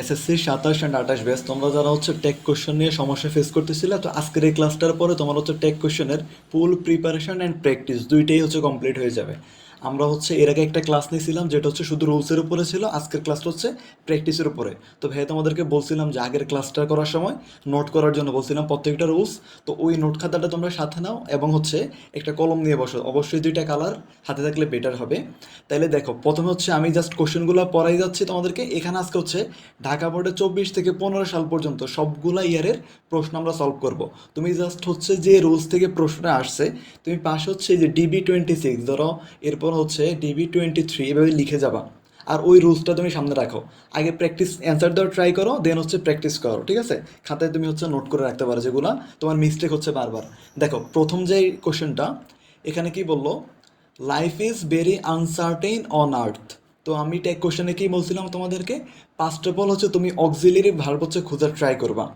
SSC 27 and 28 batch তোমরা যারা হচ্ছে টেক কোশ্চেন নিয়ে সমস্যা ফেস করতেছিলে, তো আজকের এই ক্লাসটার পরে তোমার হচ্ছে টেক কোশ্চেনের ফুল প্রিপারেশন অ্যান্ড প্র্যাকটিস দুইটাই হচ্ছে কমপ্লিট হয়ে যাবে। আমরা হচ্ছে এর আগে একটা ক্লাস নিয়েছিলাম যেটা হচ্ছে শুধু রুলসের উপরে ছিল, আজকের ক্লাসটা হচ্ছে প্র্যাকটিসের উপরে। তো ভাই তোমাদেরকে বলছিলাম যে আগের ক্লাসটা করার সময় নোট করার জন্য বলছিলাম প্রত্যেকটা রুলস। তো ওই নোট খাতাটা তোমরা সাথে নাও এবং হচ্ছে একটা কলম নিয়ে বসো, অবশ্যই দুইটা কালার হাতে থাকলে বেটার হবে। তাইলে দেখো প্রথমে হচ্ছে আমি জাস্ট কোশ্চেনগুলো পড়াই যাচ্ছি তোমাদেরকে। এখানে আজকে হচ্ছে ঢাকা বোর্ডে 24 থেকে 15 সাল পর্যন্ত সবগুলা ইয়ারের প্রশ্ন আমরা সলভ করব। তুমি জাস্ট হচ্ছে যে রুলস থেকে প্রশ্নটা আসছে তুমি পাশে হচ্ছে যে DB 26 ধরো, এরপর হচ্ছে DB 23 এভাবে লিখে যাবা। আর ওই রুলসটা তুমি সামনে রাখো। আগে প্র্যাকটিস অ্যান্সার দেওয়ার ট্রাই করো, দেন হচ্ছে প্র্যাকটিস করো, ঠিক আছে? খাতায় তুমি হচ্ছে নোট করে রাখতে পারো যেগুলো তোমার মিস্টেক হচ্ছে বারবার। দেখো প্রথম যে কোশ্চেনটা এখানে কি বললো, life is very uncertain on earth. তো আমি টেক কোশ্চেনে কি বলছিলাম তোমাদেরকে, ফার্স্ট অফ অল হচ্ছে তুমি অক্সিলারি ভার্ব হচ্ছে খোঁজার ট্রাই করবা।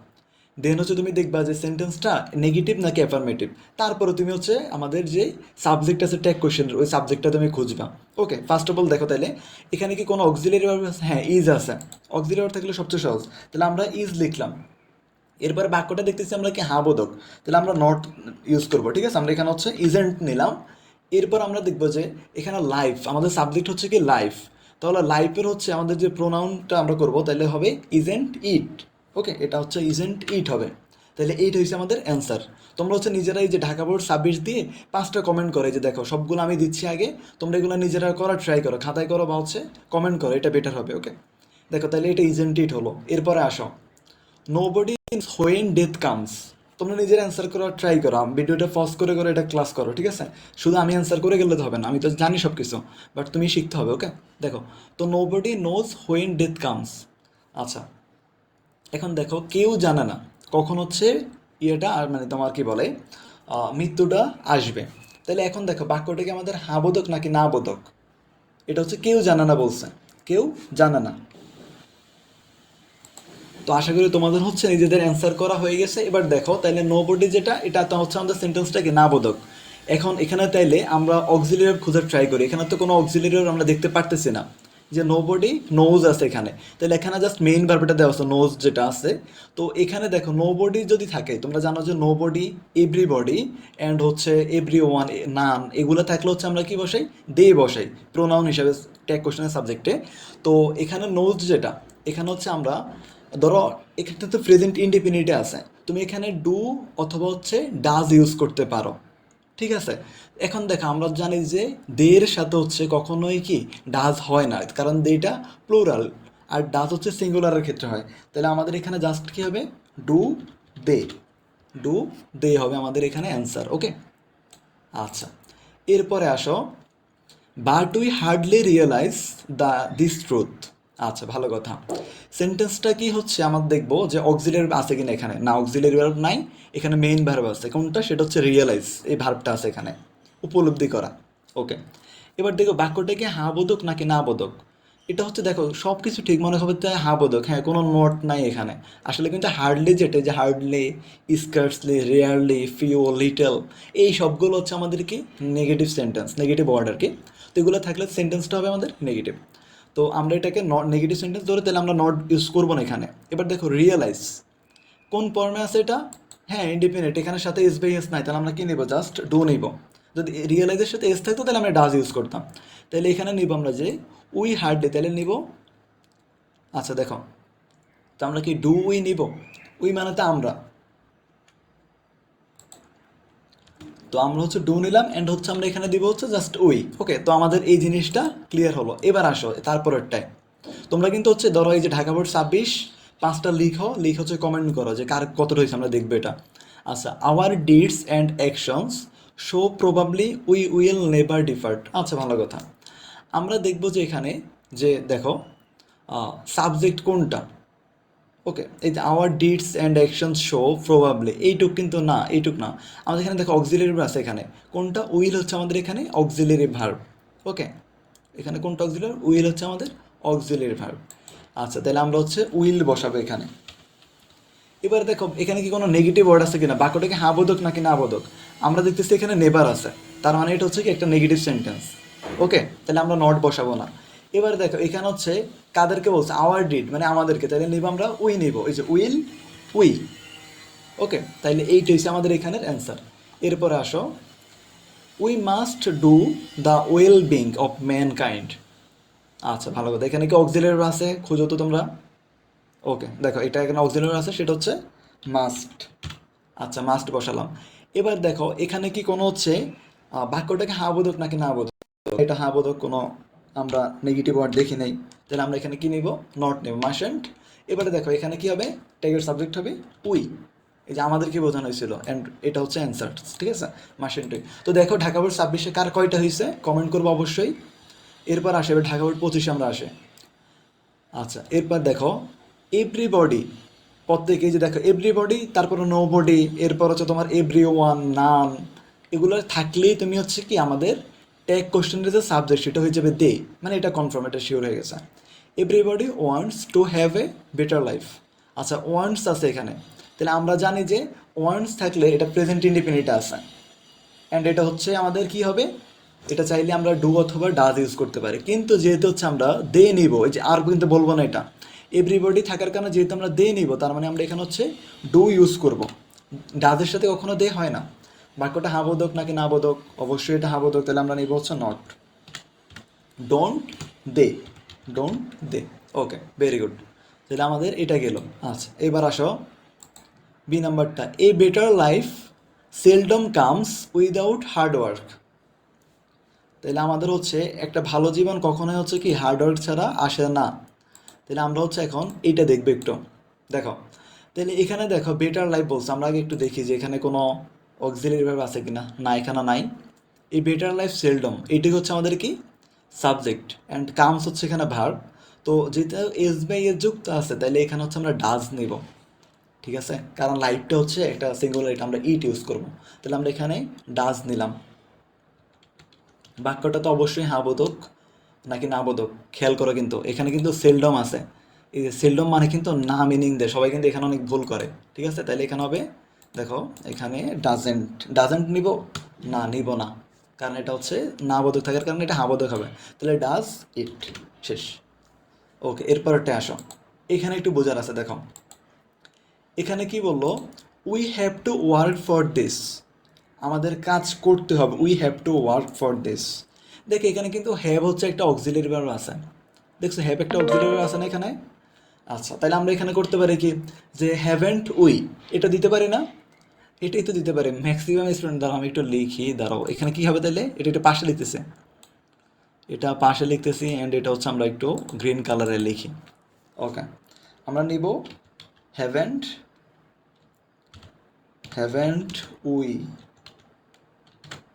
দেন হচ্ছে তুমি দেখবা যে সেন্টেন্সটা নেগেটিভ নাকি অ্যাফার্মেটিভ। তারপরে তুমি হচ্ছে আমাদের যে সাবজেক্ট আছে টেক কোশ্চেনের ওই সাবজেক্টটা তুমি খুঁজবা। ওকে, ফার্স্ট অফ অল দেখো তাহলে এখানে কি কোনো অক্সিলারি ভার্ব আছে? হ্যাঁ, ইজ আছে। অক্সিলারি ভার্ব থাকলে সবচেয়ে সহজ। তাহলে আমরা ইজ লিখলাম। এরপরে বাক্যটা দেখতেছি আমরা কি হ্যাঁ বোধক, তাহলে আমরা নট ইউজ করবো, ঠিক আছে? আমরা এখানে হচ্ছে ইজেন্ট নিলাম। এরপর আমরা দেখবো যে এখানে লাইফ, আমাদের সাবজেক্ট হচ্ছে কি লাইফ। তাহলে লাইফের হচ্ছে আমাদের যে প্রোনাউনটা আমরা করবো তাহলে হবে ইজেন্ট ইট। ওকে, এটা হচ্ছে ইজেন্ট ইট হবে। তাহলে এইটা হচ্ছে আমাদের অ্যান্সার। তোমরা হচ্ছে নিজেরাই যে ঢাকা বোর্ড 26 দিয়ে 5টা কমেন্ট করে যে দেখো সবগুলো আমি দিচ্ছি আগে, তোমরা এগুলো নিজেরা করার ট্রাই করো, খাতায় করো বা হচ্ছে কমেন্ট করো, এটা বেটার হবে। ওকে, দেখো তাহলে এটা ইজেন্ট ইট হলো। এরপরে আসো, নোবডি হোয়েন ডেথ কামস। তোমরা নিজের অ্যান্সার করার ট্রাই করো, ভিডিওটা পজ করে করে এটা ক্লাস করো, ঠিক আছে? শুধু আমি অ্যান্সার করে গেলে তো হবে না, আমি তো জানি সব কিছু, বাট তুমি শিখতে হবে। ওকে, দেখো তো nobody nose when death comes. আচ্ছা, এখন দেখো কেউ জানে না কখন হচ্ছে ইয়েটা আর মানে তোমার কি বলে মৃত্যুটা আসবে। তাহলে এখন দেখো বাক্যটা কি আমাদের হ্যাঁ বোধক নাকি না বোধক? এটা হচ্ছে কেউ জানে না বলছে, কেউ জানে না। তো আশা করি তোমাদের হচ্ছে নিজেদের অ্যান্সার করা হয়ে গেছে। এবার দেখো তাইলে নো বডি যেটা, এটা তো হচ্ছে আমাদের সেন্টেন্সটা কি না বোধক। এখন এখানে তাইলে আমরা অক্সিলারি খোঁজার ট্রাই করি। এখানে তো কোনো অক্সিলারি আমরা দেখতে পারতেছি না, যে নো বডি নোজ আছে এখানে। তাহলে এখানে জাস্ট মেইন ভার্বটা দেওয়া আছে নোজ যেটা আছে। তো এখানে দেখো নো বডি যদি থাকে, তোমরা জানো যে নো বডি, এভরিবডি অ্যান্ড হচ্ছে এভরি ওয়ান, নান, এগুলো থাকলে হচ্ছে আমরা কি বসাই, দে বসাই প্রোনাউন হিসাবে ট্যাগ কোশ্চেনের সাবজেক্টে। তো এখানে নোজ যেটা, এখানে হচ্ছে আমরা ধরো এখানে তো প্রেজেন্ট ইনডিফিনিটে আছে, তুমি এখানে ডু অথবা হচ্ছে ডাজ ইউজ করতে পারো, ঠিক আছে? এখন দেখো আমরা জানি যে দের সাথে হচ্ছে কখনোই কি ডাজ হয় না, কারণ দেটা প্লুরাল আর ডাজ হচ্ছে সিঙ্গুলারের ক্ষেত্রে হয়। তাহলে আমাদের এখানে জাস্ট কি হবে, ডু দে, ডু দে হবে আমাদের এখানে অ্যান্সার। ওকে, আচ্ছা এরপরে আসো, but we hardly realise this truth. আচ্ছা ভালো কথা। সেন্টেন্সটা কি হচ্ছে আমার দেখবো যে অক্সিলারি আছে কিনা, এখানে না অক্সিলারি ভার্ব নাই, এখানে মেইন ভার্ব আছে কোনটা, সেটা হচ্ছে রিয়েলাইজ, এই ভার্বটা আছে এখানে, উপলব্ধি করা। ওকে, এবার দেখো বাক্যটা কি হ্যাঁ বোধক নাকি না বোধক। এটা হচ্ছে দেখো সব কিছু ঠিক মনে হবে তাই হ্যাঁ বোধক, হ্যাঁ কোনো নোট নাই এখানে। আসলে কিন্তু হার্ডলি যেটা, যে hardly, scarcely, rarely, few, little, এই সবগুলো হচ্ছে আমাদের কি নেগেটিভ সেন্টেন্স, নেগেটিভ ওয়ার্ড আর কি। তো এগুলো থাকলে সেন্টেন্সটা হবে আমাদের নেগেটিভ। তো আমরা এটাকে নট নেগেটিভ সেন্টেন্স ধরে তাহলে আমরা নট ইউজ করবো না এখানে। এবার দেখো রিয়েলাইজ কোন ফর্মে আছে এটা, হ্যাঁ ইন্ডিপেন্ডেন্ট, এখানে সাথে এস বাই এস নাই, তাহলে আমরা কি নেবো, জাস্ট ডু নিব। যদি রিয়েলাইজের সাথে এস থাকতো তাহলে আমরা ডাজ ইউজ করতাম। তাহলে এখানে নিব আমরা যে উই হার্ডলি, তাহলে নিব। আচ্ছা দেখো, তো আমরা কি ডু উই নিব, উই মানে তো আমরা, তো আমরা হচ্ছে ডু নিলাম অ্যান্ড হচ্ছে আমরা এখানে দিব হচ্ছে জাস্ট উই। ওকে, তো আমাদের এই জিনিসটা ক্লিয়ার হলো। এবার আসো তারপরেরটায়, তোমরা কিন্তু হচ্ছে ধরো এই যে ঢাকা বোর্ড 26 5টা লিখ হচ্ছে কমেন্ট করো যে কার কতটা হয়েছে, আমরা দেখবো এটা। আচ্ছা, our deeds and actions show probably we will never defeat. আচ্ছা ভালো কথা। আমরা দেখবো যে এখানে যে দেখো সাবজেক্ট কোনটা। ওকে, এই যে our deeds and action show probably, এইটুক কিন্তু না, এইটুক না। আমাদের এখানে দেখো অক্সিলারি আছে এখানে, কোনটা, উইল হচ্ছে আমাদের এখানে অক্সিলারি ভার্ব। ওকে, এখানে কোনটা অক্সিলারি, উইল হচ্ছে আমাদের অক্সিলারি ভার্ব। আচ্ছা তাহলে আমরা হচ্ছে উইল বসাবো এখানে। এবার দেখো এখানে কি কোনো নেগেটিভ ওয়ার্ড আছে কিনা, বাক্যটা কি হ্যাঁ বোধক নাকি না বোধক। আমরা দেখতেছি এখানে নেভার আছে, তার মানে এটা হচ্ছে কি একটা নেগেটিভ সেন্টেন্স। ওকে, তাহলে আমরা নট বসাবো না। এবার দেখো এখানে হচ্ছে কাদেরকে বলছে, আওয়ার ডিড মানে আমাদেরকে, তাহলে নিব আমরা উই নিব, এই যে উইল উই। ওকে, তাইলে এইটা হচ্ছে আমাদের এখানের অ্যান্সার। এরপরে আসো, we must do the well being of mankind. আচ্ছা ভালো কথা, এখানে কি অক্সিলারি আছে খুঁজো তো তোমরা। ওকে দেখো এটা এখানে অক্সিলারি আছে, সেটা হচ্ছে মাস্ট। আচ্ছা মাস্ট বসালাম। এবার দেখো এখানে কি কোনো হচ্ছে বাক্যটাকে হ্যাঁ বোধক নাকি না বোধক, এটা হ্যাঁ বোধক কোনো আমরা নেগেটিভ ওয়ার্ড দেখি নাই, তাহলে আমরা এখানে কি নিব, নট নেব, মাস্টন্ট। এবারে দেখো এখানে কি হবে, ট্যাগের সাবজেক্ট হবে উই, এই যে আমাদের কি বোঝানো হয়েছিল, অ্যান্ড এটা হচ্ছে অ্যান্সার, ঠিক আছে, মাস্টন্টই। তো দেখো ঢাকা বোর্ড 26-এ কার কয়টা হয়েছে কমেন্ট করবো অবশ্যই। এরপর আসে এবার ঢাকা বোর্ড 25-এ আমরা আসে। আচ্ছা এরপর দেখো এভরিবডি, প্রত্যেকে যে দেখো এভরিবডি, তারপরে নো বডি, এরপর হচ্ছে তোমার এভরি ওয়ান, নান, এগুলো থাকলেই তুমি হচ্ছে কি আমাদের ট্যাগ কোশ্চেনের যে সাবজেক্ট সেটা হয়ে যাবে দে, মানে এটা কনফার্ম, এটা শিওর হয়ে গেছে। Everybody wants to have a better life. আচ্ছা ওয়ান্টস আছে এখানে, তাহলে আমরা জানি যে ওয়ান্টস থাকলে এটা প্রেজেন্ট ইন্ডিপেন্ডেন্ট আছে, অ্যান্ড এটা হচ্ছে আমাদের কি হবে, এটা চাইলে আমরা ডু অথবা ডাজ ইউজ করতে পারি, কিন্তু যেহেতু হচ্ছে আমরা দে নিব, এই যে আর কিন্তু বলবো না এটা, এভরিবডি থাকার কারণে যেহেতু আমরা দে নিব, তার মানে আমরা এখানে হচ্ছে ডু ইউজ করব। ডাজের সাথে কখনো দে হয় না। বাক্যটা হ্যাঁ বোধক নাকি না বোধক, অবশ্যই এটা হ্যাঁ বোধক, তাহলে আমরা নিব হচ্ছে not. Don't they, don't they. Okay very good, তাহলে আমাদের এটা গেল। আচ্ছা এবার আসো বি নাম্বারটা, a better life seldom comes without hard work. তাহলে আমাদের হচ্ছে একটা ভালো জীবন কখনোই হচ্ছে কি হার্ডওয়ার্ক ছাড়া আসে না। তাহলে আমরা হচ্ছে এখন এইটা দেখবো একটু, দেখো তাহলে এখানে দেখো বেটার লাইফ বলছে, আমরা আগে একটু দেখি যে এখানে কোনো অক্সিলারি ভার্ব আছে কিনা, না এখানে নাই। এই বেটার লাইফ সেলডম এটি হচ্ছে আমাদের কি সাবজেক্ট, অ্যান্ড কামস হচ্ছে এখানে ভার্ব। তো যেটা এস বাই এস যুক্ত আছে তাহলে এখানে হচ্ছে আমরা ডাজ নিব, ঠিক আছে, কারণ লাইফটা হচ্ছে একটা সিঙ্গুলার, এটা আমরা ইট ইউজ করবো, তাহলে আমরা এখানে ডাজ নিলাম। বাক্যটা তো অবশ্যই হ্যাঁ বোধক নাকি না বোধক, খেয়াল করো কিন্তু এখানে কিন্তু সেলডম আছে, এই যে সেলডম মানে কিন্তু না মিনিং দেয়, সবাই কিন্তু এখানে অনেক ভুল করে, ঠিক আছে, তাহলে এখানে হবে দেখো এখানে ডাজেন্ট, ডাজেন্ট নিব না, নিব না, কারণ এটা হচ্ছে না বোধক থাকার কারণে এটা হ্যাঁ বোধক হবে, তাহলে ডাজ ইট, শেষ। ওকে এরপরটা আসো, এখানে একটু বোঝার আছে, দেখো এখানে কি বললো, we have to work for this, আমাদের কাজ করতে হবে, we have to work for this. দেখ এখানে কিন্তু হ্যাভ হচ্ছে একটা অক্সিলারি ভার্ব আছে, দেখছো হ্যাভ একটা অক্সিলারি ভার্ব আছে না এখানে। আচ্ছা তাহলে আমরা এখানে করতে পারি কি, যে হ্যাভেন্ট উই, এটা দিতে পারি না, এটাই তো দিতে পারি ম্যাক্সিমাম স্টুডেন্ট। দাঁড়াও আমি একটু লিখি, দাঁড়াও এখানে কি হবে তাহলে, এটা একটু পাশে লিখতেছে, এটা পাশে লিখতেছি, অ্যান্ড এটা হচ্ছে আমরা একটু গ্রিন কালারে লিখি। ওকে আমরা নিব haven't, haven't we,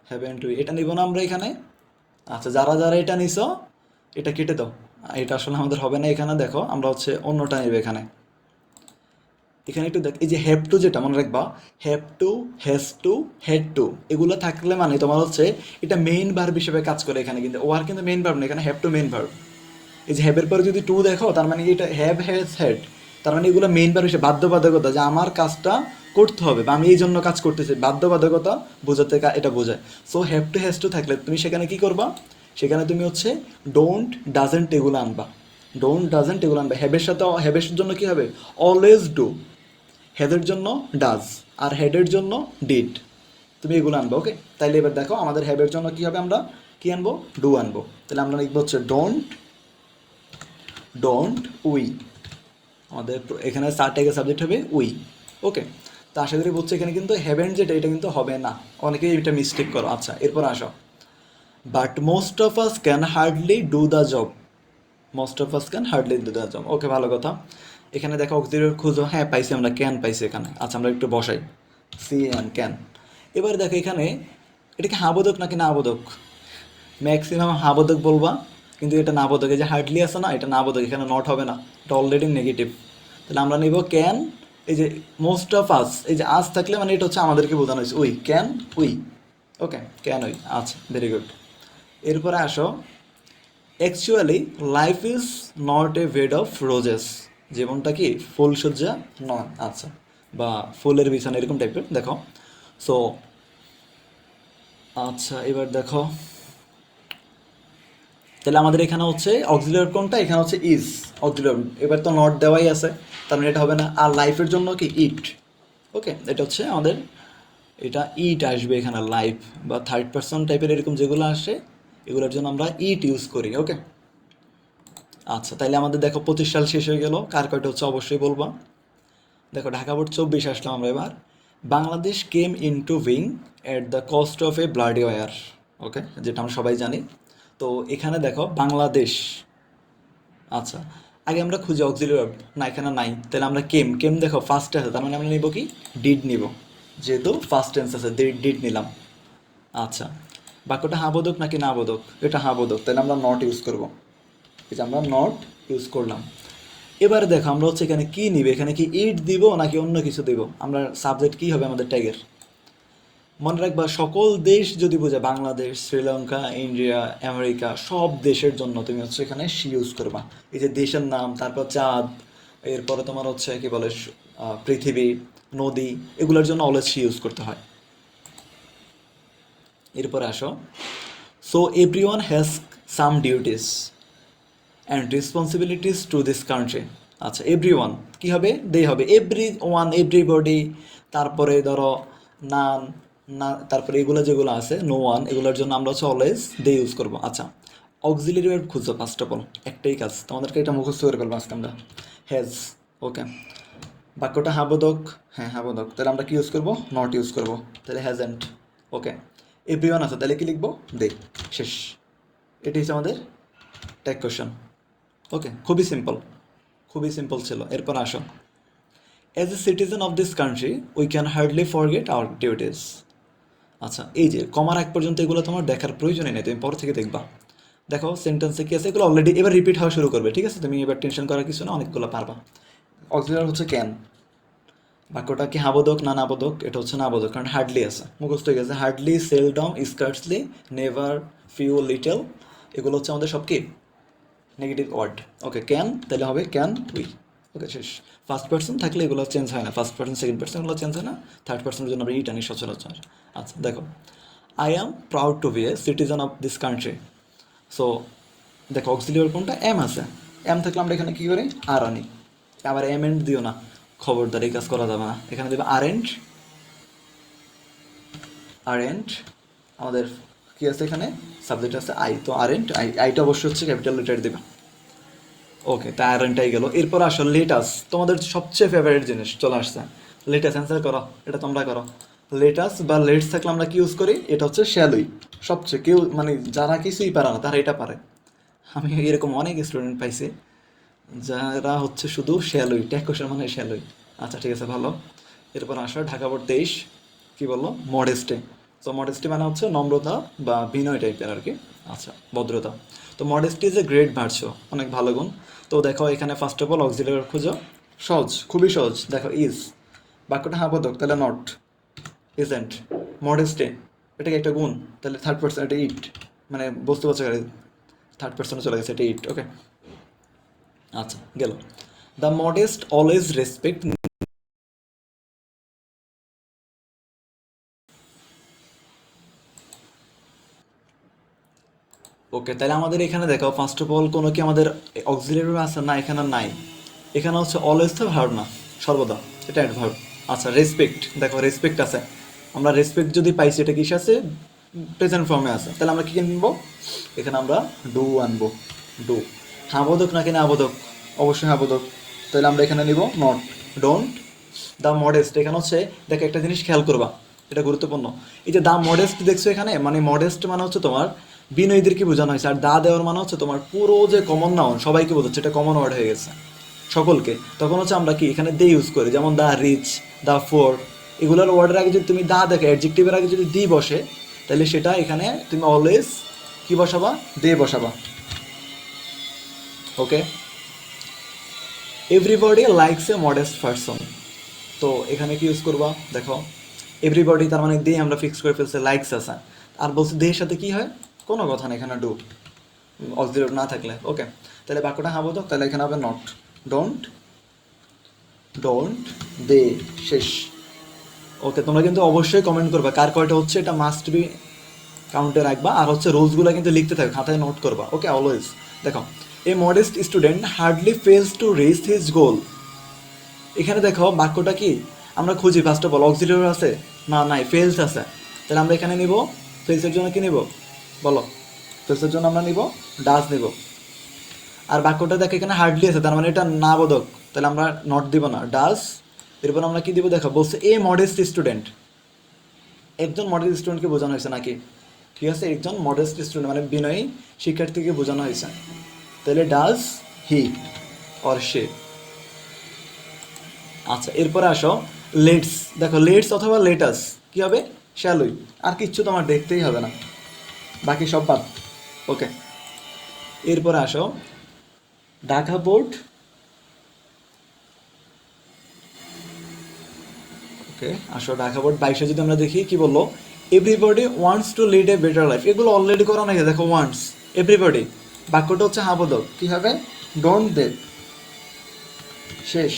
haven't we, এটা নিব না আমরা এখানে। আচ্ছা যারা যারা এটা নিছো এটা কেটে দাও, এটা আসলে আমাদের হবে না এখানে, দেখো আমরা হচ্ছে অন্যটা নেবে এখানে। এখানে একটু দেখ, এই যে হ্যাভ টু যেটা মনে রাখবা, have to, has to, had to, এগুলো থাকলে মানে তোমার হচ্ছে এটা মেইন ভার্ব হিসেবে কাজ করে এখানে, কিন্তু ওয়ার কিন্তু মেইন ভার্ব না, এখানে হ্যাভ টু মেইন ভার্ব। এই যে হ্যাভের পরে যদি টু দেখো তার মানে কি এটা হ্যাভ হ্যাজ হ্যাড, তার মানে এগুলো মেইন ভার্ব হিসেবে বাধ্যবাধকতা, যে আমার কাজটা করতে হবে বা আমি এই জন্য কাজ করতেছি, বাধ্যবাধকতা বোঝাতে এটা বোঝায়। So have to has to থাকলে তুমি সেখানে কি করবা, সেখানে তুমি হচ্ছে ডোন্ট ডাজেন্ট এগুলো আনবা, ডোন্ট ডাজেন্ট এগুলো আনবা। হ্যাভের সাথে, হ্যাভের জন্য কি হবে অলওয়েজ ডু, হেডের জন্য ডাজ, আর হেডের জন্য ডিড, তুমি এগুলো আনবো। ওকে তাইলে এবার দেখো আমাদের হ্যাভের জন্য কি হবে, আমরা কি আনবো, ডু আনবো, তাহলে আমরা লিখবো হচ্ছে ডোন্ট, ডোন্ট উই, আমাদের এখানে সাবটেক্সের সাবজেক্ট হবে উই। ওকে তো আশা করি বলছে এখানে কিন্তু হ্যাভেন্ট যেটা এটা কিন্তু হবে না, অনেকেই এটা মিস্টেক করো। আচ্ছা এরপর আসো, but most of us can hardly do the job, most of us can hardly do the job. Okay ভালো কথা, এখানে দেখো অক্সিলারি খুঁজো, হ্যাঁ পাইছি আমরা, ক্যান পাইছি এখানে। আচ্ছা আমরা একটু বসাই সি অ্যান্ড ক্যান। এবার দেখো এখানে এটা কি হাবোধক নাকি না আবোধক, ম্যাক্সিমাম হাবোধক বলবা, কিন্তু এটা না বোধক, এই যে হার্ডলি আছে না এটা না বোধক, এখানে নট হবে না, এটা অলরেডি নেগেটিভ, তাহলে আমরা নিব ক্যান। এই যে মোস্ট অফ আস, এই যে আস থাকলে মানে এটা হচ্ছে আমাদেরকে বোঝানো হয়েছে, we can we. Okay can we, আচ্ছা ভেরি গুড। এরপরে আসো, actually life is not a bed of roses, জীবনটা কি ফুলসজ্জা নয়, আচ্ছা, বা ফুলের বিছানা এরকম টাইপের, দেখো। সো আচ্ছা এবার দেখো তাহলে আমাদের এখানে হচ্ছে অক্সিলিয়ারি কোনটা, এখানে হচ্ছে ইজ অক্সিলিয়ারি, এবার তো নট দেওয়াই আছে, তার মানে এটা হবে না। আর লাইফের জন্য কি ইট, ওকে, এটা হচ্ছে আমাদের, এটা ইট আসবে এখানে, লাইফ বা থার্ড পার্সন টাইপের এরকম যেগুলো আসে এগুলোর জন্য আমরা ইট ইউজ করি, ওকে। আচ্ছা, তাইলে আমাদের দেখো 25 সাল শেষ হয়ে গেল, কার কয়টা হচ্ছে অবশ্যই বলবা। দেখো ঢাকা বোর্ড 24 আসলাম আমরা এবার। বাংলাদেশ কেম ইন টু উইং at the cost of a bloody war, okay, যেটা আমরা সবাই জানি। তো এখানে দেখো বাংলাদেশ, আচ্ছা, আগে আমরা খুঁজি অক্সিলিয়ারি ভার্ব, না এখানে নাই, তাহলে আমরা কেম, কেম দেখো ফার্স্টে আছে, তার মানে আমরা নিব কি ডিড নিব, যেহেতু ফার্স্ট টেন্স আছে ডিড নিলাম। আচ্ছা, বাক্যটা হ্যাঁ বোধক নাকি না বোধক, এটা হ্যাঁ বোধক, তাহলে আমরা নট ইউজ করব, এই যে আমরা নট ইউজ করলাম। এবারে দেখো আমরা হচ্ছে এখানে কি নিবে, এখানে কি ইট দিব নাকি অন্য কিছু দিব, আমরা সাবজেক্ট কি হবে আমাদের ট্যাগের। মনে রাখবা সকল দেশ যদি বোঝায়, বাংলাদেশ, শ্রীলঙ্কা, ইন্ডিয়া, আমেরিকা, সব দেশের জন্য তুমি হচ্ছে এখানে সি ইউজ করবা। এই যে দেশের নাম, তারপর চাঁদ, এরপরে তোমার হচ্ছে কি বলে পৃথিবী, নদী, এগুলোর জন্য অলওয়েজ সি ইউজ করতে হয়। এরপরে আসো, so everyone has some duties and responsibilities to this country. আচ্ছা, এভরি ওয়ান কী হবে, দে হবে, এভরি ওয়ান, এভরিবডি, তারপরে ধরো নান, না, তারপরে এগুলো যেগুলো আছে নো ওয়ান, এগুলোর জন্য আমরা হচ্ছে অলওয়েজ দে ইউজ করবো। আচ্ছা, অক্সিলিয়ারি ভার্ব খুঁজো ফার্স্ট অফ অল, একটাই কাজ তোমাদেরকে, এটা মুখস্থ করে ফেলবো আজকে আমরা, হ্যাজ, ওকে। বাক্যটা হাবোধক, হ্যাঁ হাবোধক, তাহলে আমরা কি ইউজ করবো, নট ইউজ করবো, তাহলে হ্যাজেন্ট, ওকে। এভরি ওয়ান আছে, তাহলে কি লিখবো, দে, শেষ। এটি হচ্ছে আমাদের ট্যাগ কোয়েশ্চন, ওকে, খুবই সিম্পল, খুবই সিম্পল ছিল। এরপর আসো, as a citizen of this country we can hardly forget our duties. আচ্ছা, এই যে কমার এক পর্যন্ত এগুলো তোমার দেখার প্রয়োজনই নেই, তুমি পর থেকে দেখবা। দেখো সেন্টেন্সে কি আছে, এগুলো অলরেডি এবার রিপিট হওয়া শুরু করবে, ঠিক আছে, তুমি এবার টেনশন করার কিছু না, অনেকগুলো পারবা। অক্সিলিয়ারি হচ্ছে ক্যান, বাক্যটা কি হাবোধক না নাবোধক, এটা হচ্ছে নাবোধক, কারণ হার্ডলি আছে, মুখস্থ হয়ে গেছে। Hardly, seldom, scarcely, never, few, little, এগুলো হচ্ছে আমাদের সব কি নেগেটিভ ওয়ার্ড, ওকে। ক্যান তাহলে হবে ক্যান উই, ওকে, শেষ। ফার্স্ট পার্সন থাকলে এগুলো চেঞ্জ হয় না, ফার্স্ট পার্সন সেকেন্ড পার্সন এগুলো চেঞ্জ হয় না, থার্ড পার্সনের জন্য আমরা ইট আনি সচরাচর। আচ্ছা দেখো, I am proud to be a citizen of this country. So দেখো অক্সিলিয়ারি কোনটা, এম আছে, এম থাকলে আমরা এখানে কী করি, আর আনি, আবার এম এন্ড দিও না, খবরদার এই কাজ করা যাবে না, এখানে দেবে আর এন্ড, আর এন্ড, আমাদের কী আছে এখানে, সাবজেক্ট আছে আই, তো আর এন্ড, আইটা অবশ্যই হচ্ছে ক্যাপিটাল লেটার দেবে, ওকে, তাই আয়রনটাই গেল। এরপর আসো লেটাস, তোমাদের সবচেয়ে ফেভারিট জিনিস চলে আসছে, লেটাস, অ্যান্সার করো, এটা তোমরা করো। লেটাস বা লেটস থাকলে আমরা কি ইউজ করি, এটা হচ্ছে শ্যালুই, সবচেয়ে কেউ মানে যারা কিছুই পারে না তারা এটা পারে, আমি এরকম অনেক স্টুডেন্ট পাইছি যারা হচ্ছে শুধু শ্যালুই, ট্যাগ কোশ্চেন মানে শ্যালুই। আচ্ছা ঠিক আছে, ভালো। এরপর আসো ঢাকা বোর্ড 23, কী বললো, মডেস্টে। তো মডেস্টি মানে হচ্ছে নম্রতা বা বিনয় টাইপের আর কি, আচ্ছা ভদ্রতা। তো modesty is a great virtue, অনেক ভালো গুণ। তো দেখো এখানে ফার্স্ট অফ অল অক্সিলিয়ারি খুঁজো, সহজ, খুবই সহজ। দেখো ইজ, বাক্যটা হ্যাঁ বোধক, তাহলে নট, ইজেন্ট, মডেস্টে, এটা কি একটা গুণ, তাহলে থার্ড পার্সন, এটা ইট, মানে বুঝতে পারছো, থার্ড পার্সনে চলে গেছে, এটা ইট, ওকে। আচ্ছা গেল, দ্য মডেস্ট অলওয়েজ রেসপেক্ট, ওকে। তাহলে আমাদের এখানে দেখো ফার্স্ট অফ অল কোনো কি আমাদের অক্সিলিয়ারি আছে না, এখানে নাই, এখানে হচ্ছে অলওয়েজ তো ভার্ব না, সর্বদা, এটা অ্যাডভার্ব। আচ্ছা রেসপেক্ট, দেখো রেসপেক্ট আছে, আমরা রেসপেক্ট যদি পাইছি এটা কিসে আছে, প্রেজেন্ট ফর্মে আছে, তাহলে আমরা কী আনবো, এখানে আমরা ডু আনবো, ডু। হাবোধক নাকি না আবোধক, অবশ্যই হাবোধক, তাহলে আমরা এখানে নিব নট, ডোন্ট। দ্য মডেস্ট, এখানে হচ্ছে দেখো একটা জিনিস খেয়াল করবা, এটা গুরুত্বপূর্ণ, এই যে দ্য মডেস্ট দেখছো এখানে, মানে মডেস্ট মানে হচ্ছে তোমার বিনয়ীদেরকে বোঝানো হয়েছে, আর দা দেওয়ার মানে হচ্ছে তোমার পুরো যে কমন নাউন সবাইকে বোঝাচ্ছে, এটা কমন ওয়ার্ড হয়ে গেছে সকলকে, তখন হচ্ছে আমরা কি এখানে দে ইউজ করি, যেমন দা রিচ, দা ফোর, এগুলোর ওয়ার্ডের আগে যদি তুমি দা দেখো, অ্যাডজেক্টিভের আগে যদি দি বসে, তাহলে সেটা এখানে তুমি অলওয়েজ কি বসাবা, দে বসাবা, okay. Everybody likes a modest person, তো এখানে কি ইউজ করবা, দেখো এভরিবডি, তার মানে দে আমরা ফিক্স করে ফেলছে, লাইকস আছে, আর বলছে দের সাথে কি হয়, কোনো কথা নেই, এখানে ডু, অক্সিলিয়ারি না থাকলে, ওকে। তাহলে বাক্যটা হ্যাঁ বোধক, তাহলে এখানে হবে নট, ডোন্ট, ডোন্ট, দে, শেষ, ওকে। তোমরা কিন্তু অবশ্যই কমেন্ট করবে কার কয়টা হচ্ছে, এটা মাস্ট বি কাউন্টে রাখবা, আর হচ্ছে রুলসগুলো কিন্তু লিখতে থাকবে, খাতায় নোট করবা। Okay, always. দেখো, a modest student hardly fails to reach his goal. এখানে দেখো বাক্যটা কি, আমরা খুঁজি ফার্স্ট অফ অল অক্সিলিয়ারি আছে না, নাই, ফেলস আছে। তাহলে আমরা এখানে নিব ফেলসের জন্য কি নিব বলো? ফেলসের জন্য আমরা নিব ডাজ নিব। আর বাক্যটা দেখো এখানে হার্ডলি আছে, তার মানে এটা না বোধক, তাহলে আমরা নট দিব না, ডাজ। এরপর আমরা কি দিব দেখো, বলছে এ মডেস্ট স্টুডেন্ট, একজন মডেস্ট স্টুডেন্টকে বোঝানো হয়েছে নাকি? ঠিক আছে, একজন মডেস্ট স্টুডেন্ট মানে বিনয়ী শিক্ষার্থীকে বোঝানো হয়েছে। তাহলে ডাজ হি অর সে। আচ্ছা, এরপরে আসো লেটস। দেখো লেটস অথবা লেটাস কি হবে? শ্যালই। আর কিচ্ছু তো আমার দেখতেই হবে না, বাকি সব বাদ। ওকে, এরপরে আসো ঢাকা বোর্ড। ওকে, আসো ঢাকা বোর্ড 22 যদি আমরা দেখি কি বললো, everybody wants to lead a better life. এগুলো অলরেডি করা নাকি? দেখো ওয়ান্টস, এভরিবডি, বাক্যটা হচ্ছে হাবোধক, কি হবে? Don't they. শেষ,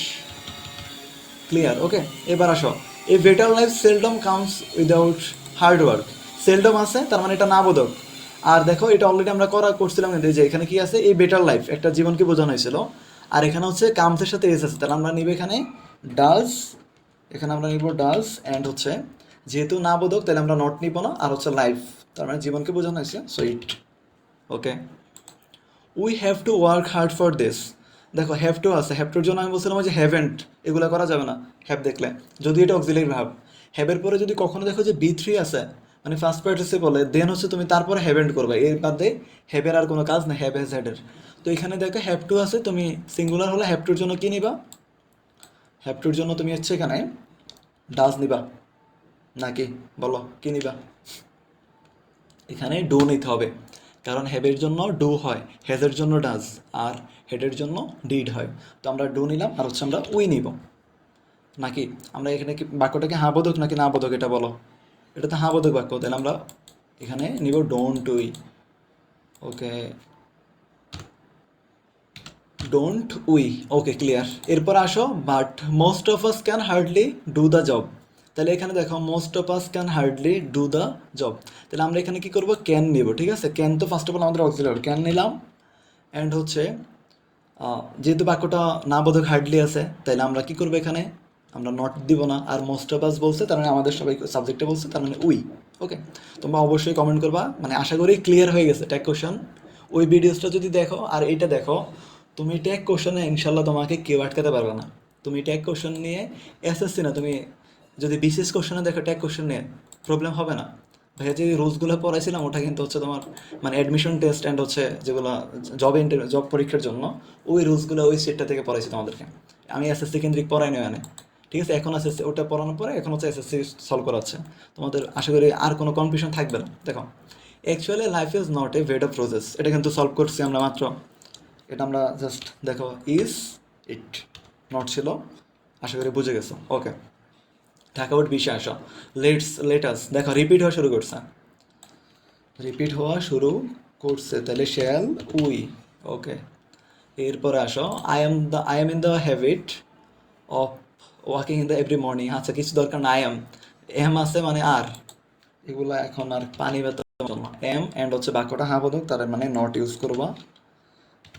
ক্লিয়ার? ওকে, এবার আসো a better life seldom comes without hard work. Seldom আছে, তার মানে এটা না বোধক। আর দেখো এটা অলরেডি আমরা করছিলাম কিন্তু, যে এখানে কি আছে, এই বেটার লাইফ একটা জীবনকে বোঝানো হয়েছিল। আর এখানে হচ্ছে কামসের সাথে এস আছে, তাহলে আমরা নিব এখানে ডাজ। এখানে আমরা নিব ডাজ অ্যান্ড হচ্ছে যেহেতু না বোধক তাহলে আমরা নট নিব না, আর হচ্ছে লাইফ, তার মানে জীবনকে বোঝানো হয়েছে, so it. Okay, we have to work hard for this. দেখো হ্যাভ টু আছে, হ্যাভ টুর জন্য আমি বলছিলাম যে হ্যাভেন্ট, এগুলো করা যাবে না হ্যাভ দেখলে, যদি এটা অক্সিলারি ভাব। হ্যাভের পরে যদি কখনো দেখো যে বি3 আছে, মানে ফার্স্ট পার্টিসিপলে, দেন হচ্ছে তুমি তারপরে হ্যাভেন্ট করবে, এর বাদে হ্যাভের আর কোনো কাজ না, হ্যাভ হ্যাজ হ্যাডের। তো এখানে দেখো হ্যাভ টু আছে, তুমি সিঙ্গুলার হলে হ্যাভ টুর জন্য কী নিবা? হ্যাভ টুর জন্য তুমি হচ্ছে এখানে ডাজ নিবা নাকি বলো, কী নিবা? এখানে ডু নিতে হবে, কারণ হ্যাভের জন্য ডু হয়, হ্যাজের জন্য ডাজ, আর হেডের জন্য ডিড হয়। তো আমরা ডু নিলাম, আর হচ্ছে আমরা উই নিব নাকি? আমরা এখানে কি বাক্যটাকে হাঁ বোধক নাকি না বোধক এটা বলো? এটা তো হাঁ বোধক বাক্য, তাহলে আমরা এখানে নিব don't we. Okay, don't we. Okay, clear. এরপর আসো but most of us can hardly do the job. তাহলে এখানে দেখো most of us can hardly do the job, তাহলে আমরা এখানে কি করব? ক্যান নিব। ঠিক আছে, ক্যান তো ফার্স্ট অফ অল আমাদের অক্সিলারি, ক্যান নিলাম। অ্যান্ড হচ্ছে যেহেতু বাক্যটা না বোধক হার্ডলি আছে, তাহলে আমরা কি করবো এখানে? আমরা নট দিব না, আর মোস্ট অফ আস বলছে, তার মানে আমাদের সবাই সাবজেক্টে বলছে, তার মানে উই। ওকে, তোমরা অবশ্যই কমেন্ট করবা, মানে আশা করি ক্লিয়ার হয়ে গেছে ট্যাগ কোশ্চেন। ওই ভিডিওসটা যদি দেখো আর এইটা দেখো, তুমি ট্যাগ কোশ্চেনে ইনশাল্লাহ তোমাকে কেউ আটকাতে পারবে না। তুমি ট্যাগ কোশ্চেন নিয়ে এসএসসি না, তুমি যদি বিসিএস কোশ্চেনে দেখো ট্যাগ কোশ্চেন নিয়ে, প্রবলেম হবে না। ভাইয়া যে রুলসগুলো পড়াইছিলাম ওটা কিন্তু হচ্ছে তোমার মানে অ্যাডমিশন টেস্ট অ্যান্ড হচ্ছে যেগুলো জব পরীক্ষার জন্য, ওই রুলসগুলো ওই সেটটা থেকে পড়াইছি তোমাদেরকে। আমি এসএসসি কেন্দ্রিক পড়াই নয় মানে, ঠিক আছে? এখন এসএসসি ওটা পড়ানোর পরে এখন হচ্ছে এসএসসি সলভ করাচ্ছে তোমাদের, আশা করি আর কোনো কনফিউশন থাকবে না। দেখো actually life is not a weight of process, এটা কিন্তু সলভ করছি আমরা মাত্র। এটা আমরা জাস্ট দেখো ইজ ইট নট ছিল, আশা করি বুঝে গেছো। ওকে, ঢাকা বোর্ড 20 আসো লেটাস। দেখো রিপিট হওয়া শুরু করছে, তাহলে শ্যাল উই। ওকে, এরপরে আসো I am in the habit of walking in the every morning. আচ্ছা, কিছু দরকার না, এম আছে মানে আর, এগুলো এখন আর পানি বেতার জন্য এম অ্যান্ড হচ্ছে বাক্যটা হ্যাঁ বোধক, তার মানে নট ইউজ করবা,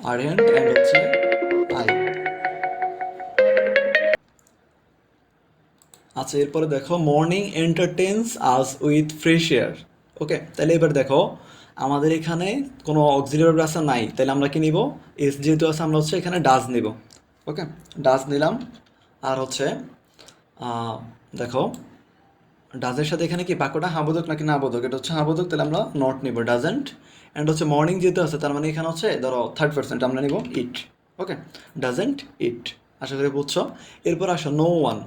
আর অ্যান্ড হচ্ছে আই। আচ্ছা, এরপরে দেখো morning entertains us with fresh air. Okay, তাহলে এবার দেখো আমাদের এখানে কোনো অক্সিলিয়ারি ভার্ব নাই, তাহলে আমরা কি নিব? এস যেহেতু আছে আমরা হচ্ছে এখানে ডাজ নিব। ওকে, ডাজ নিলাম। আর হচ্ছে দেখো ডাজের সাথে এখানে কি বাক্যটা হাঁ বোধক নাকি না বোধক? এটা হচ্ছে হাঁ বোধক, তাহলে আমরা নট নিব, ডাজেন্ট। অ্যান্ড হচ্ছে মর্নিং যেহেতু আছে তার মানে এখানে হচ্ছে ধরো থার্ড পার্সেন্ট, আমরা নিব ইট। ওকে, ডাজেন্ট ইট, আশা করি বুঝছো। এরপর আসো no one.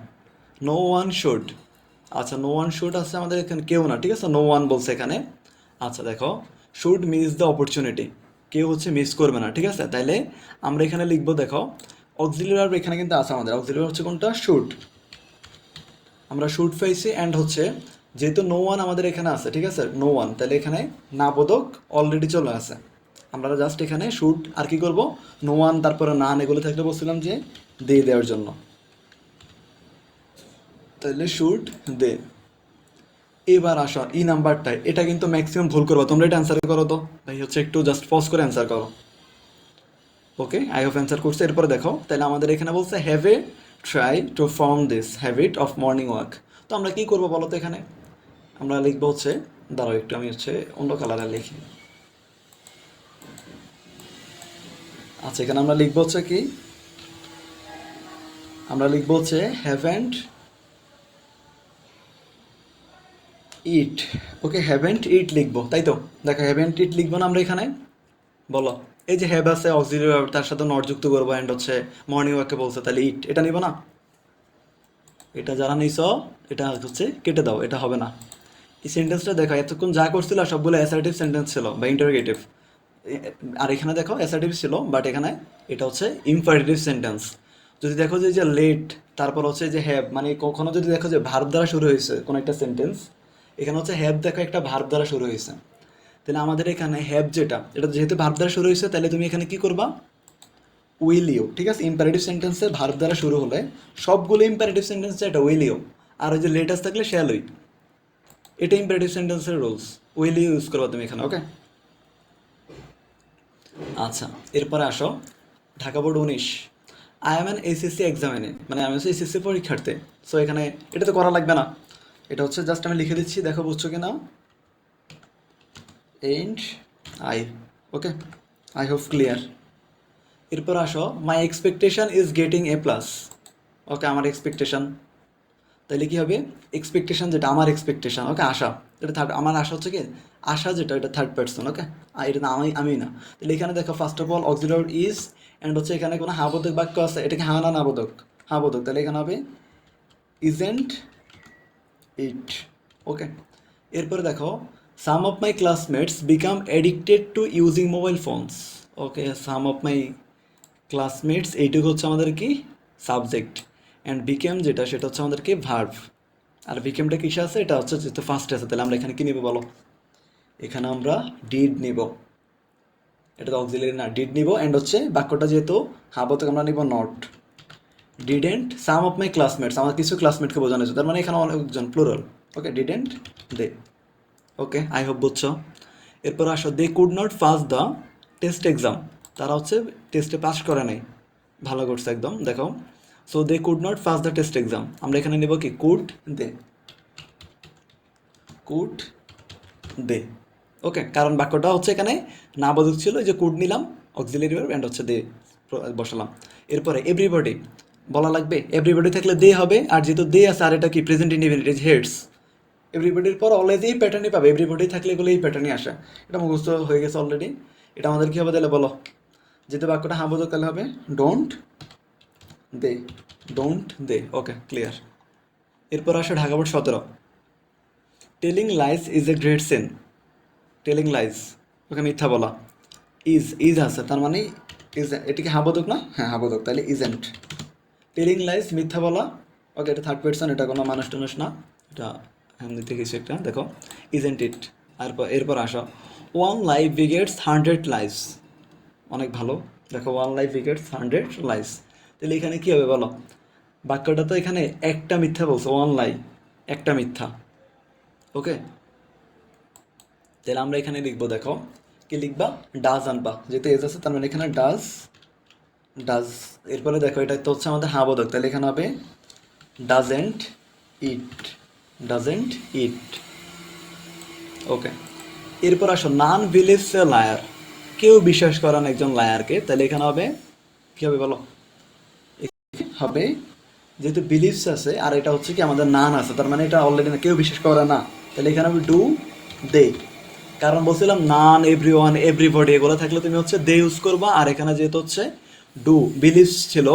No one should. আচ্ছা, নো ওয়ান শুড আছে আমাদের এখানে, কেউ না, ঠিক আছে, নো ওয়ান বলছে এখানে। আচ্ছা দেখো, শুড মিস দ্য অপরচুনিটি, কেউ হচ্ছে মিস করবে না, ঠিক আছে? তাইলে আমরা এখানে লিখবো, দেখো অক্সিলিয়ারি ভার্ব এখানে কিন্তু আছে আমাদের, অক্সিলিয়ারি ভার্ব হচ্ছে কোনটা? শুড। আমরা শুড পাইছি অ্যান্ড হচ্ছে যেহেতু নো ওয়ান আমাদের এখানে আছে, ঠিক আছে, নো ওয়ান, তাহলে এখানে না বোধক অলরেডি চলে আসে। আমরা জাস্ট এখানে শুড আর কি করব? নো ওয়ান তারপরে নান এগুলো থাকলে বলছিলাম যে দিয়ে দেওয়ার জন্য, তাহলে শুড দে। এবার আসো ই নাম্বারটায়, এটা কিন্তু ম্যাক্সিমাম ভুল করবো তোমরা, এটা অ্যান্সার করো তো ভাই, হচ্ছে একটু জাস্ট পজ করে অ্যান্সার করো। ওকে, আই হোপ অ্যান্সার করছে। এরপরে দেখো, তাহলে আমাদের এখানে বলছে have a try to form this habit of morning walk. তো আমরা কী করবো বলো তো এখানে? আমরা লিখবো হচ্ছে, দাঁড়াও একটু আমি হচ্ছে অন্য কালারে লিখি। আচ্ছা, এখানে আমরা লিখবো হচ্ছে কি, আমরা লিখবো হচ্ছে হ্যাভেন্ট ইট। ওকে, হ্যাভেন্ট ইট লিখবো, তাই তো? দেখো হ্যাভেন্ট ইট লিখবো না আমরা এখানে, বলো। এই যে হ্যাভ আছে অক্সিলিয়ারি ভার্ব, তার সাথে নট যুক্ত করবো, অ্যান্ড হচ্ছে মর্নিং ওয়াকে বলছে, তাহলে ইট এটা নিব না? এটা যারা নিছ এটা হচ্ছে কেটে দাও, এটা হবে না। এই সেন্টেন্সটা দেখো, এতক্ষণ যা করছিল সবগুলো অ্যাসার্টিভ সেন্টেন্স ছিল বা ইন্টারোগেটিভ, আর এখানে দেখো অ্যাসার্টিভ ছিল, বাট এখানে এটা হচ্ছে ইম্পারেটিভ সেন্টেন্স। যদি দেখো যে লেট, তারপর হচ্ছে যে হ্যাভ, মানে কখনো যদি দেখো যে ভার্ব দ্বারা শুরু হয়েছে কোনো একটা সেন্টেন্স, এখানে হচ্ছে হ্যাভ দেখো একটা ভার্ব দ্বারা শুরু হয়েছে, তাহলে আমাদের এখানে হ্যাভ যেটা, এটা যেহেতু ভার্ব দ্বারা শুরু হয়েছে, তাহলে তুমি এখানে কি করবা? উইল ইউ, ঠিক আছে? ইম্পারেটিভ সেন্টেন্সে ভার্ব দ্বারা শুরু হলে সবগুলো ইম্পারেটিভ সেন্টেন্স এটা উইল ইউ, আর ওই যে লেটাস থাকলে শ্যাল উই, এটা ইম্পারেটিভ সেন্টেন্সের রুলস, উইল ইউ ইউজ করবা তুমি এখানে। ওকে, আচ্ছা, এরপরে আসো Dhaka board 19, I am an SSC examinee, মানে আমি হচ্ছে এসএসসি পরীক্ষার্থী। সো এখানে এটা তো করা লাগবে না, এটা হচ্ছে জাস্ট আমি লিখে দিচ্ছি, দেখো বুঝছো কি না? And I, okay, I hope clear. এরপর আসো my expectation is getting A plus. Okay, আমার এক্সপেকটেশন, তাহলে কি হবে? এক্সপেকটেশন যেটা, আমার এক্সপেকটেশন, ওকে, আশা, এটা থার্ড, আমার আশা হচ্ছে কি আশা যেটা, এটা থার্ড পার্সন। ওকে, এটা না আমি না। তাহলে এখানে দেখো first of all auxiliary is, and হচ্ছে এখানে কোনো হাবোধক বাক্য আছে, এটাকে হা না নাবোধক? হাবোধক, তাহলে এখানে হবে ইজেন্ট ইট। ওকে, এরপরে দেখো some of my classmates become addicted to using mobile phones. Okay, some of my classmates, এইটুকু হচ্ছে আমাদের কি সাবজেক্ট, অ্যান্ড বিকেম যেটা, সেটা হচ্ছে আমাদের কি ভার্ব। আর বিকেমটা কিসে আছে? এটা হচ্ছে যেহেতু ফার্স্টে আছে, তাহলে আমরা এখানে কি নিব বলো? এখানে আমরা ডিড নিব, এটা তো অক্সিলারি না, ডিড নিব, অ্যান্ড হচ্ছে বাক্যটা যেহেতু হাবতক আমরা নিব not. Didn't some of my classmates, আমার কিছু ক্লাসমেটকে বোঝানো হয়েছে, তার মানে এখানে অনেকজন, plural. Okay, didn't they. Okay, I hope বুঝছো। এরপর আসো they could not pass the test exam, তারা হচ্ছে টেস্টে পাস করে নাই, ভালো করছে একদম, দেখো। So they could not pass the test exam, আমরা এখানে নেব কি কুড দে, কুড দে। ওকে, কারণ বাক্যটা হচ্ছে এখানে না বোধক ছিল, এই যে কুড নিলাম অক্সিলারি ভার্ব, অ্যান্ড হচ্ছে দে বসালাম। এরপরে এভরিবডি বলা লাগবে, এভরিবডি থাকলে দে হবে, আর যেহেতু দে আছে, আর এটা কি প্রেজেন্ট ইনডিফিনিট হেডস, এভরিবডির পর অলওয়েজ এই প্যাটার্নই পাবে, এভরিবডি থাকলে এগুলো এই প্যাটার্নই আসে, এটা মুখস্থ হয়ে গেছে অলরেডি। এটা আমাদের কী হবে তাহলে বলো? যেহেতু বাক্যটা হ্যাঁ বোধক, তাহলে হবে don't they, don't they. Okay, clear. এরপর আসে Dhaka board 17, telling lies is a great sin. Telling lies, okay, মিথ্যা বলা। ইজ আছে, তার মানে ইজ, এটা কি হাবোধক না? হ্যাঁ হাবোধক, তাহলে ইজেন্ট। টেলিং লাইস মিথ্যা বলা। ওকে, এটা থার্ড পার্সন, এটা কোনো মানুষ টানুষ না, এটা এমনিতে কিছু একটা, দেখো ইজেন্ট ইট। এরপর আসো ওয়ান লাইফ বিগেটস 100 লাইফস, অনেক ভালো, দেখো ওয়ান লাইফ বিগেটস 100 লাইফস, তাহলে এখানে কী হবে বলো? বাক্যটা তো এখানে একটা মিথ্যা বলছে, ওয়ান লাই, একটা মিথ্যা। ওকে, তাহলে আমরা এখানে লিখবো, দেখো কি লিখবা? ডাজ আনবা, যেহেতু এজ আছে, তার মানে এখানে ডাজ, ডাজ। এরপরে দেখো এটা তো হচ্ছে আমাদের হ্যাঁ বোধক, তাহলে এখানে হবে ডাজেন্ট ইট, ডাজেন্ট ইট। ওকে, এরপর আসো নান বিলিভস এ লায়ার, কেউ বিশ্বাস করে না একজন লায়ারকে, তাহলে এখানে হবে কী হবে বলো? হবে, যেহেতু বিলিভস আছে আর এটা হচ্ছে কি আমাদের নান আছে, তার মানে এটা অলরেডি না, কেউ বিশ্বাস করে না, তাহলে এখানে হবে ডু দে। কারণ বলছিলাম নান, এভরি ওয়ান, এভরিবডি এগুলো থাকলে তুমি হচ্ছে দে ইউজ করবা, আর এখানে যেহেতু হচ্ছে ডু বিলিভস ছিল,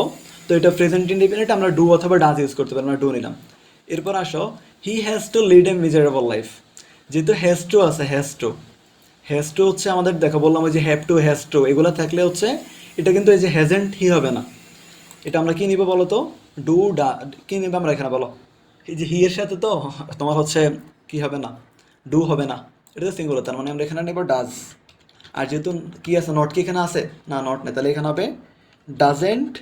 তো এটা প্রেজেন্ট ইনডিফিনিট, আমরা ডু অথবা ডাজ ইউজ করতে পারি, আমরা ডু নিলাম। এরপর আসো he has to lead a miserable life, যেহেতু হ্যাজ টু আছে, হ্যাজ টু হচ্ছে আমাদের, দেখো বললাম ওই যে হ্যাভ টু, হ্যাজ টু এগুলো থাকলে হচ্ছে এটা কিন্তু এই যে হ্যাজেন্ট হি হবে না, এটা আমরা কী নিব বলো তো? ডু ডা, কী নিব আমরা এখানে বলো? এই যে হি এর সাথে তো তোমার হচ্ছে কি হবে না, ডু হবে না, এটা তো সিঙ্গুলার, তার মানে আমরা এখানে নেব ডাজ। আর যেহেতু কি আছে, নট কি এখানে আছে না, নট নেই, তাহলে এখানে হবে ডাজেন্ট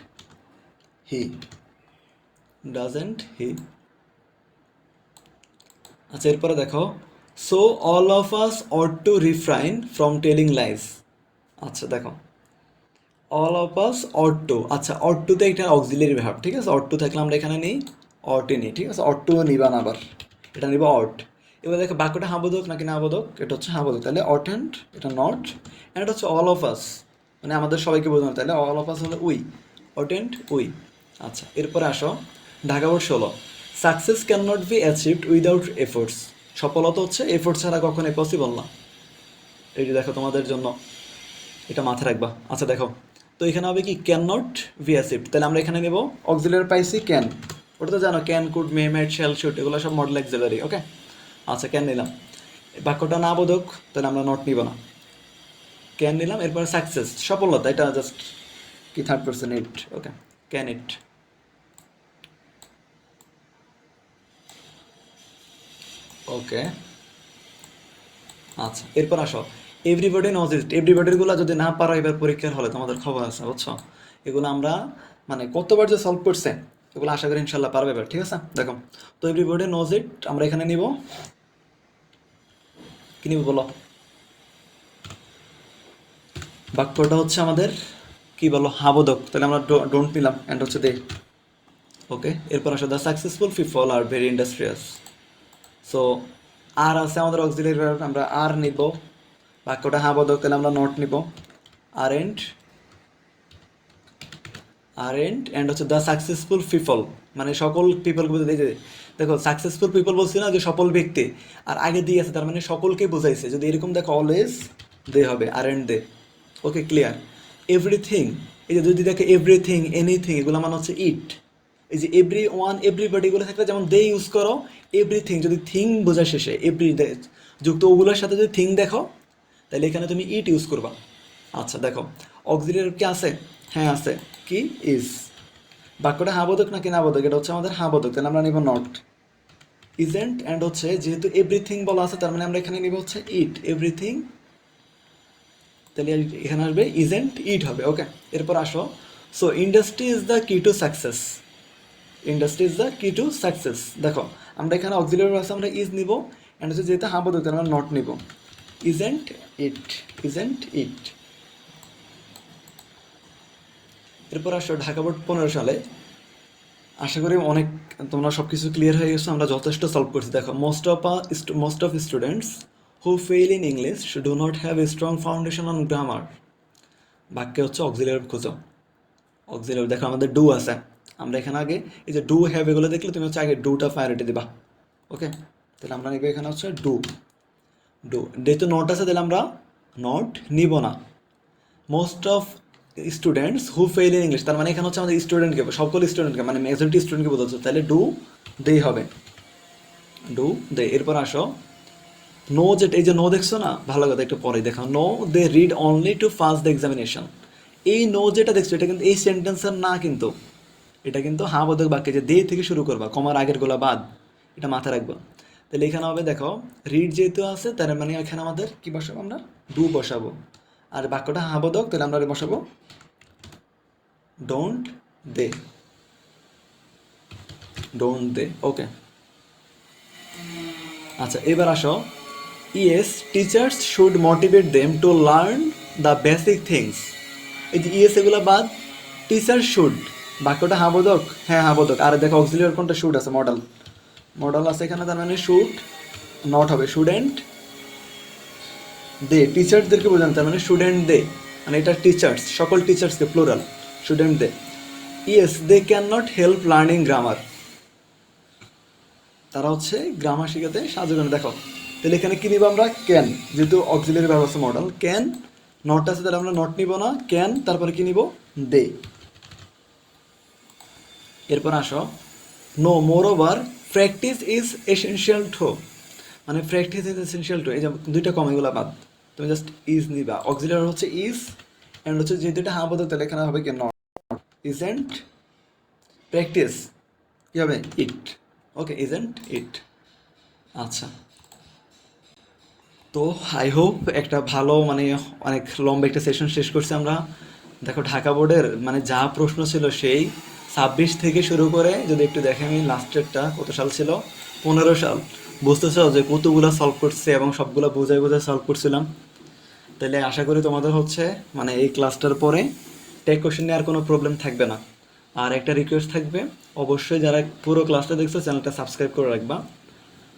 হি, ডাজেন্ট হি। আচ্ছা এরপরে দেখো, so all of us ought to refrain from telling lies. আচ্ছা দেখো, all of us ought to, আচ্ছা অট টুতে একটা অক্সিলারি ভার্ব, ঠিক আছে, অট টু থাকলে আমরা এখানে নিই অটে নিই, ঠিক আছে, অট টু নিবা না আবার, এটা নিবা অট। এবার দেখো বাক্যটা হাবোধক নাকি না বোধক, এটা হচ্ছে হাবোধক, তাহলে অট অ্যান্ড এটা নট, অ্যান্ড এটা হচ্ছে অল অফ আস, মানে আমাদের সবাইকে বোঝানো, তাহলে অল অফ আস হলো উই, অট অ্যান্ড উই। আচ্ছা এরপরে আসো Dhaka board 16, success can not be achieved without efforts. সফলতা হচ্ছে এফোর্ট ছাড়া কখনোই পসিবল না। এই যে দেখো তোমাদের জন্য এটা মাথায় রাখবা। আচ্ছা দেখো, তো এখানে হবে কি ক্যান নট বি অ্যাচিভড, তাহলে আমরা এখানে নেব অক্সিলারি পাইছি ক্যান, ওটা তো জানো can, could, may, might, shall, should, এগুলো সব মডেল অক্সিলারি। ওকে, আচ্ছা ক্যান নিলাম, বাক্যটা না বোধক, তাহলে আমরা নট নিব না, ক্যান নিলাম। এরপরে সাকসেস সফলতা, এটা জাস্ট কি third person it. Okay, can it. Okay, আচ্ছা এরপর আসো এভরিবডি নোজ ইট। এভরিবডিগুলো যদি না পারো এবার পরীক্ষার হলে তোমাদের খবর আছে, বুঝছো, এগুলো আমরা মানে কতবার যে সলভ করছে এগুলো আশা করি ইনশাল্লাহ পারবে এবার, ঠিক আছে। দেখো, তো এভরিবডি নোজ ইট আমরা এখানে নিব, কি নিব বলো, বাক্যটা হচ্ছে আমাদের কি বলো হাবোধক, তাহলে আমরা ডোন্ট নিলাম, অ্যান্ড হচ্ছে দে। ওকে, এরপর আসো the successful people are very industrious. So আর আছে আমাদের অক্সিলারি ভার্ব, আমরা আর নিব, বাক্যটা হাবোধক, তাহলে আমরা নট নিব, আর এন্ড, আর এন্ড হচ্ছে দ্য সাকসেসফুল পিপল, মানে সকল পিপল বুঝে দিয়েছে। দেখো সাকসেসফুল পিপল বলছি না যে সফল ব্যক্তি, আর আগে দিয়ে আছে তার মানে সকলকে বোঝাইছে। যদি এরকম দেখো অলওয়েজ দে হবে, আর and they. Okay clear. Everything, এই যে যদি দেখো এভরিথিং, এনিথিং, এগুলো মানে হচ্ছে ইট। এই যে এভরি ওয়ান, এভরিবডি এগুলো থাকলে যেমন দে ইউজ করো, এভরিথিং যদি থিং বোঝা শেষে এভরি যুক্ত ওগুলোর সাথে যদি থিং দেখো তাহলে এখানে তুমি ইট ইউজ করবা। আচ্ছা দেখো অক্সিলারি কি আছে, হ্যাঁ আছে, কি ইজ। বাক্যটা হাবোধক নাকি না বোধক, এটা হচ্ছে আমাদের হাবোধক, তাহলে আমরা নিব নট। ইজেন্ট অ্যান্ড হচ্ছে যেহেতু এভরিথিং বলা আছে তার মানে আমরা এখানে নিব হচ্ছে ইট, এভরিথিং, তাহলে এখানে আসবে ইজেন্ট ইট হবে। ওকে, এরপর আসো, সো ইন্ডাস্ট্রি ইজ দ্য কি to success. Industry is the কি টু সাকসেস। দেখো আমরা এখানে অক্সিলারি আছে, আমরা ইজ নিব, অ্যান্ড হচ্ছে যেহেতু হাবোধক তাহলে আমরা নট নিব, ইজেন্ট ইট, ইজেন্ট ইট। এরপর আসো ঢাকা বোর্ড 15 সালে, আশা করি অনেক তোমরা সব কিছু ক্লিয়ার হয়ে গেছো, আমরা যথেষ্ট সলভ করছি। দেখো most of students who fail in English do not have a strong foundation on grammar. বাক্যে হচ্ছে অক্সিলারি খুঁজো, অক্সিলারি দেখো আমাদের ডু আছে, আমরা এখানে আগে এই যে ডু হ্যাভ এগুলো দেখলে তুমি হচ্ছে আগে ডুটা প্রায়োরিটি দিবা। ওকে, তাহলে আমরা নিব এখানে হচ্ছে ডু, ডু, যেহেতু নট আছে তাহলে আমরা নট নিব না। Most of students who fail in English, তার মানে এখানে হচ্ছে আমাদের স্টুডেন্টকে, সকল স্টুডেন্টকে মানে মেজরিটি স্টুডেন্টকে বোঝাচ্ছে, তাহলে ডু দেই হবে, ডু দে। এরপর আসো নো, যেটা এই যে নো দেখছো না, ভালো কথা একটু পরে দেখো, no they read only to pass the examination. এই নো যেটা দেখছো এটা কিন্তু এই সেন্টেন্সের না, কিন্তু এটা কিন্তু হা বোধক বাক্যে যে দে থেকে শুরু করবা, কমার আগের গোলা বাদ, এটা মাথায় রাখবা। তাহলে এখানে হবে দেখো রিড যেহেতু আছে তার মানে এখানে আমাদের কি বসাবো, আমরা ডু বসাবো, আর বাক্যটা হা বোধক তাহলে আমরা বসাবো ডোন্ট দে, ডোন্ট দে। ওকে, আচ্ছা এবার আসো, yes teachers should motivate them to learn the basic things. এই যে ইয়েস এগুলো বাদ, টিচার শুড, বাক্যটা হাবোধক, হ্যাঁ হাবোধক, আর দেখো অক্সিলিয়ার কোনটা শুড আছে, মডেল, মডেল আছে এখানে, তার মানে শুড নট হবে, স্টুডেন্ট দে, টিচার্সদেরকে বোঝানো, তার মানে স্টুডেন্ট দে, মানে এটা টিচার্স, সকল টিচার্সকে plural, student they. Yes they can not help learning grammar, তারা হচ্ছে গ্রামার শিখাতে সাহায্য করে। দেখো তাহলে এখানে কি নিব আমরা, ক্যান, যেহেতু অক্সিলারি ভার্ব আছে মডেল, ক্যান, নট আছে তাহলে আমরা নট নিব না, ক্যান, তারপরে কি নিব দে। এরপর আসো no more over practice is essential to, মানে প্র্যাকটিস ইজ এসেনশিয়াল টু, এই যে দুইটা কম এগুলো বাদ, তুমি জাস্ট ইজ নিবা, অক্সিলারি হচ্ছে ইজ, অ্যান্ড হচ্ছে যেহেতু এটা হ্যাঁ বলতে তাহলে এখানে হবে কি নট, ইজেন্ট প্র্যাকটিস কি হবে ইট। ওকে, ইজেন্ট ইট। আচ্ছা, তো আই হোপ একটা ভালো মানে অনেক লম্বা একটা সেশন শেষ করছি আমরা। দেখো ঢাকা বোর্ডের মানে যা প্রশ্ন ছিল সেই 26 থেকে শুরু করে যদি একটু দেখে, আমি লাস্টেরটা কত সাল ছিল, 15 সাল, বুঝতেছো যে কতগুলো সলভ করছে এবং সবগুলো বোঝায় বোঝায় সলভ করছিলাম। তাহলে আশা করি তোমাদের হচ্ছে মানে এই ক্লাসটার পরে টেক কোশ্চেন নিয়ে আর কোনো প্রবলেম থাকবে না। আর একটা রিকোয়েস্ট থাকবে, অবশ্যই যারা পুরো ক্লাসটা দেখছো চ্যানেলটা সাবস্ক্রাইব করে রাখবা।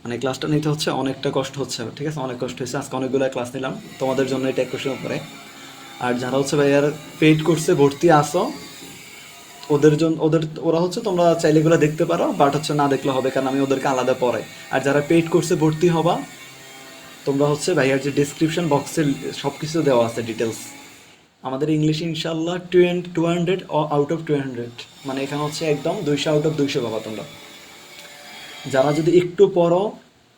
মানে ক্লাসটা নিতে হচ্ছে অনেকটা কষ্ট হচ্ছে, ঠিক আছে, অনেক কষ্ট হয়েছে, আজকে অনেকগুলো ক্লাস নিলাম তোমাদের জন্য এই টেক কোশ্চেনের উপরে। আর যারা হচ্ছে ভাইয়ার পেইড কোর্সে ভর্তি আসো, ওদের জন্য ওরা হচ্ছে তোমরা চাইলে এগুলো দেখতে পারো, বাট হচ্ছে না দেখলে হবে, কারণ আমি ওদেরকে আলাদা পড়াই। আর যারা পেইড কোর্সে ভর্তি হবা, তোমরা হচ্ছে ভাইয়ার যে ডিসক্রিপশন বক্সে সব কিছু দেওয়া আছে ডিটেলস। আমাদের ইংলিশ ইনশাল্লাহ 200 আউট অফ 200, মানে এখানে হচ্ছে একদম 200 আউট অফ 200 পাবা তোমরা। যারা যদি একটু পড়ো,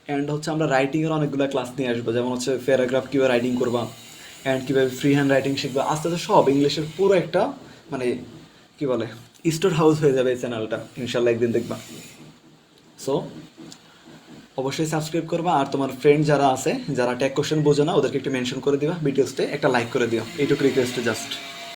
অ্যান্ড হচ্ছে আমরা রাইটিংয়ের অনেকগুলো ক্লাস নিয়ে আসবো, যেমন হচ্ছে প্যারাগ্রাফ কীভাবে রাইটিং করবা, অ্যান্ড কীভাবে ফ্রি হ্যান্ড রাইটিং শিখবা, আস্তে আস্তে সব ইংলিশের পুরো একটা মানে কী বলে স্টোর হাউস হয়ে যাবে এই চ্যানেলটা, ইনশাল্লাহ একদিন দেখবা। সো অবশ্যই সাবস্ক্রাইব করবা, আর তোমার ফ্রেন্ড যারা আছে যারা টেক কোশ্চেন বোঝে না ওদেরকে একটু মেনশন করে দিবা, ভিডিওসতে একটা লাইক করে দিও, এইটুকু রিকোয়েস্ট জাস্ট।